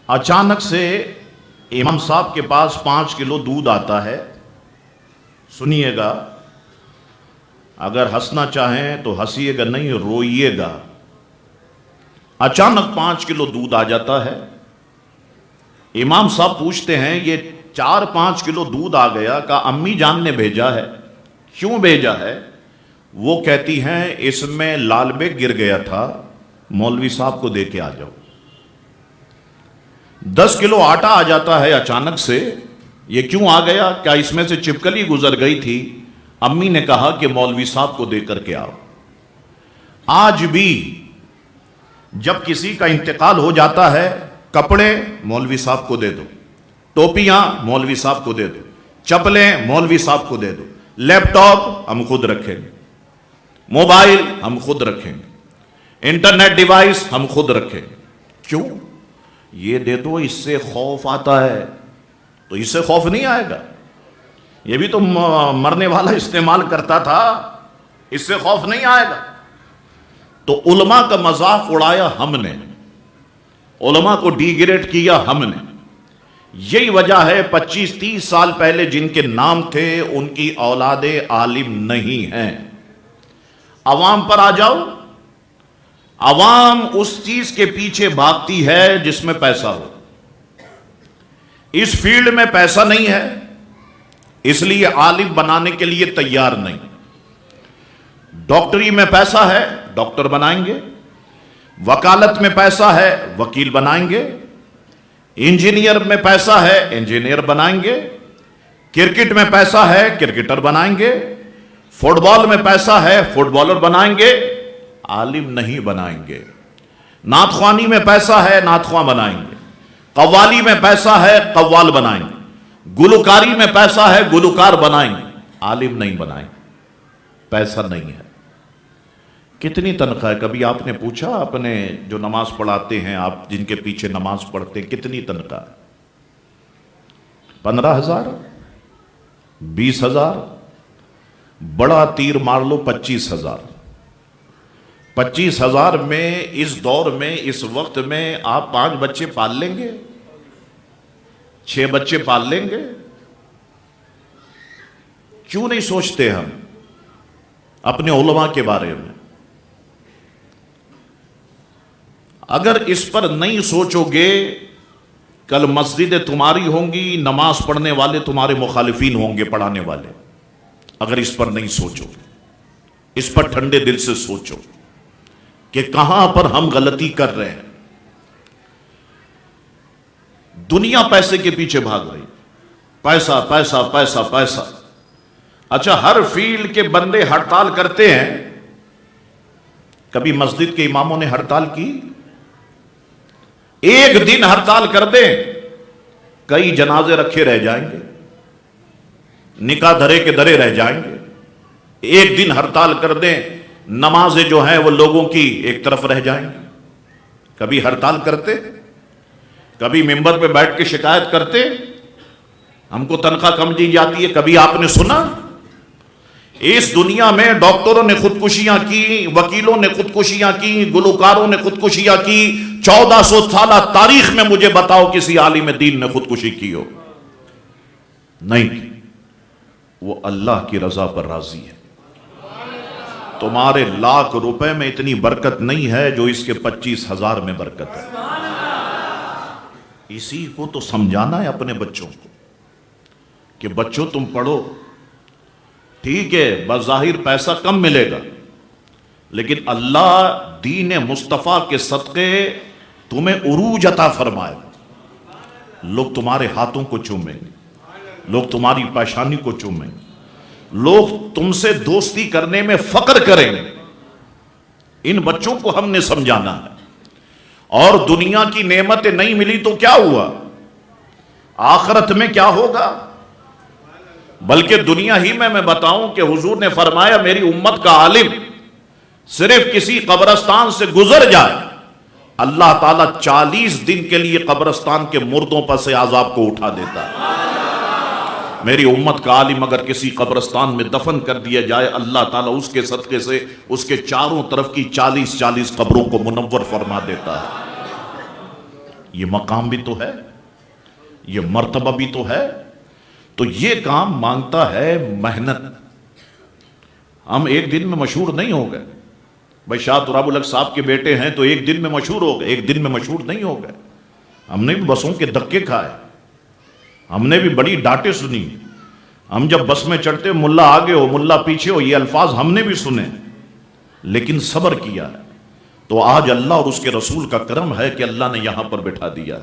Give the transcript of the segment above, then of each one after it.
اچانک سے امام صاحب کے پاس 5 کلو دودھ آتا ہے. سنیے گا، اگر ہنسنا چاہیں تو ہنسیے گا نہیں، روئیے گا. اچانک 5 کلو دودھ آ جاتا ہے. امام صاحب پوچھتے ہیں یہ 4-5 کلو دودھ آ گیا، کہا امی جان نے بھیجا ہے. کیوں بھیجا ہے؟ وہ کہتی ہیں اس میں لال بیگ گر گیا تھا، مولوی صاحب کو دے کے آ جاؤ. 10 کلو آٹا آ جاتا ہے اچانک سے. یہ کیوں آ گیا؟ کیا اس میں سے چپکلی گزر گئی تھی؟ امی نے کہا کہ مولوی صاحب کو دے کر کے آؤ. آج بھی جب کسی کا انتقال ہو جاتا ہے، کپڑے مولوی صاحب کو دے دو، ٹوپیاں مولوی صاحب کو دے دو، چپلیں مولوی صاحب کو دے دو، لیپ ٹاپ ہم خود رکھیں گے، موبائل ہم خود رکھیں گے، انٹرنیٹ ڈیوائس ہم خود رکھیں گے. کیوں؟ یہ دے دو، اس سے خوف آتا ہے. تو اس سے خوف نہیں آئے گا، یہ بھی تو مرنے والا استعمال کرتا تھا، اس سے خوف نہیں آئے گا. تو علماء کا مذاق اڑایا ہم نے، علماء کو ڈی گریڈ کیا ہم نے. یہی وجہ ہے 25-30 سال پہلے جن کے نام تھے ان کی اولاد عالم نہیں ہیں. عوام پر آ جاؤ، عوام اس چیز کے پیچھے بھاگتی ہے جس میں پیسہ ہو. اس فیلڈ میں پیسہ نہیں ہے، اس لیے عالم بنانے کے لیے تیار نہیں. ڈاکٹری میں پیسہ ہے، ڈاکٹر بنائیں گے. وکالت میں پیسہ ہے، وکیل بنائیں گے. انجینئر میں پیسہ ہے، انجینئر بنائیں گے. کرکٹ میں پیسہ ہے، کرکٹر بنائیں گے. فٹ بال میں پیسہ ہے، فٹ بالر بنائیں گے. عالم نہیں بنائیں گے. نعت خوانی میں پیسہ ہے، نعت خواں بنائیں گے. قوالی میں پیسہ ہے، قوال بنائیں گے. گلوکاری میں پیسہ ہے، گلوکار بنائیں گے. عالم نہیں بنائیں گے، پیسہ نہیں ہے. کتنی تنخواہ ہے؟ کبھی آپ نے پوچھا اپنے جو نماز پڑھاتے ہیں، آپ جن کے پیچھے نماز پڑھتے ہیں، کتنی تنخواہ ہے؟ 15,000، 20,000، بڑا تیر مار لو 25,000. 25,000 میں اس دور میں، اس وقت میں آپ 5 بچے پال لیں گے؟ 6 بچے پال لیں گے؟ کیوں نہیں سوچتے ہم اپنے علماء کے بارے میں؟ اگر اس پر نہیں سوچو گے، کل مسجدیں تمہاری ہوں گی، نماز پڑھنے والے تمہارے مخالفین ہوں گے، پڑھانے والے. اگر اس پر نہیں سوچو گے، اس پر ٹھنڈے دل سے سوچو کہ کہاں پر ہم غلطی کر رہے ہیں. دنیا پیسے کے پیچھے بھاگ رہی، پیسہ پیسہ پیسہ پیسہ. اچھا، ہر فیلڈ کے بندے ہڑتال کرتے ہیں. کبھی مسجد کے اماموں نے ہڑتال کی؟ ایک دن ہڑتال کر دیں، کئی جنازے رکھے رہ جائیں گے، نکاح دھرے کے دھرے رہ جائیں گے. ایک دن ہڑتال کر دیں، نمازیں جو ہیں وہ لوگوں کی ایک طرف رہ جائیں گی. کبھی ہڑتال کرتے؟ کبھی ممبر پہ بیٹھ کے شکایت کرتے ہم کو تنخواہ کم دی جاتی ہے؟ کبھی آپ نے سنا؟ اس دنیا میں ڈاکٹروں نے خودکشیاں کی، وکیلوں نے خودکشیاں کی، گلوکاروں نے خودکشیاں کی. 1400 سالہ تاریخ میں مجھے بتاؤ کسی عالم دین نے خودکشی کی ہو؟ نہیں. وہ اللہ کی رضا پر راضی ہے. تمہارے لاکھ روپے میں اتنی برکت نہیں ہے جو اس کے 25,000 میں برکت ہے. اسی کو تو سمجھانا ہے اپنے بچوں کو کہ بچوں تم پڑھو، ٹھیک ہے بظاہر پیسہ کم ملے گا، لیکن اللہ دین مصطفیٰ کے صدقے تمہیں عروج عطا فرمائے. لوگ تمہارے ہاتھوں کو چومیں گے، لوگ تمہاری پیشانی کو چومیں گے، لوگ تم سے دوستی کرنے میں فخر کریں گے. ان بچوں کو ہم نے سمجھانا ہے. اور دنیا کی نعمتیں نہیں ملی تو کیا ہوا؟ آخرت میں کیا ہوگا؟ بلکہ دنیا ہی میں بتاؤں کہ حضور نے فرمایا میری امت کا عالم صرف کسی قبرستان سے گزر جائے، اللہ تعالیٰ 40 دن کے لیے قبرستان کے مردوں پر سے عذاب کو اٹھا دیتا ہے. میری امت کا عالم اگر کسی قبرستان میں دفن کر دیا جائے، اللہ تعالیٰ اس کے صدقے سے اس کے چاروں طرف کی 40 قبروں کو منور فرما دیتا ہے. یہ مقام بھی تو ہے، یہ مرتبہ بھی تو ہے، تو یہ کام مانگتا ہے محنت۔ ہم ایک دن میں مشہور نہیں ہو گئے، بھائی شاہ تراب الحق صاحب کے بیٹے ہیں تو ایک دن میں مشہور ہو گئے، ایک دن میں مشہور نہیں ہو گئے۔ ہم نے بھی بسوں کے دھکے کھائے، ہم نے بھی بڑی ڈانٹیں سنی، ہم جب بس میں چڑھتے ملا آگے ہو ملا پیچھے ہو، یہ الفاظ ہم نے بھی سنے، لیکن صبر کیا ہے، تو آج اللہ اور اس کے رسول کا کرم ہے کہ اللہ نے یہاں پر بٹھا دیا،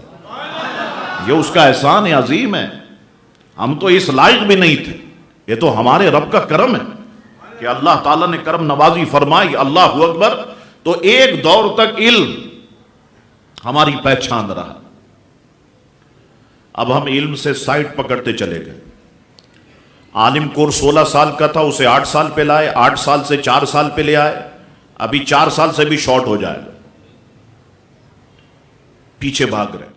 یہ اس کا احسان عظیم ہے۔ ہم تو اس لائق بھی نہیں تھے، یہ تو ہمارے رب کا کرم ہے کہ اللہ تعالیٰ نے کرم نوازی فرمائی۔ اللہ اکبر۔ تو ایک دور تک علم ہماری پہچان رہا، اب ہم علم سے سائٹ پکڑتے چلے گئے۔ عالم کورس 16 سال کا تھا، اسے 8 سال پہ لائے، 8 سال سے 4 سال پہ لے آئے، ابھی 4 سال سے بھی شارٹ ہو جائے گا، پیچھے بھاگ رہے۔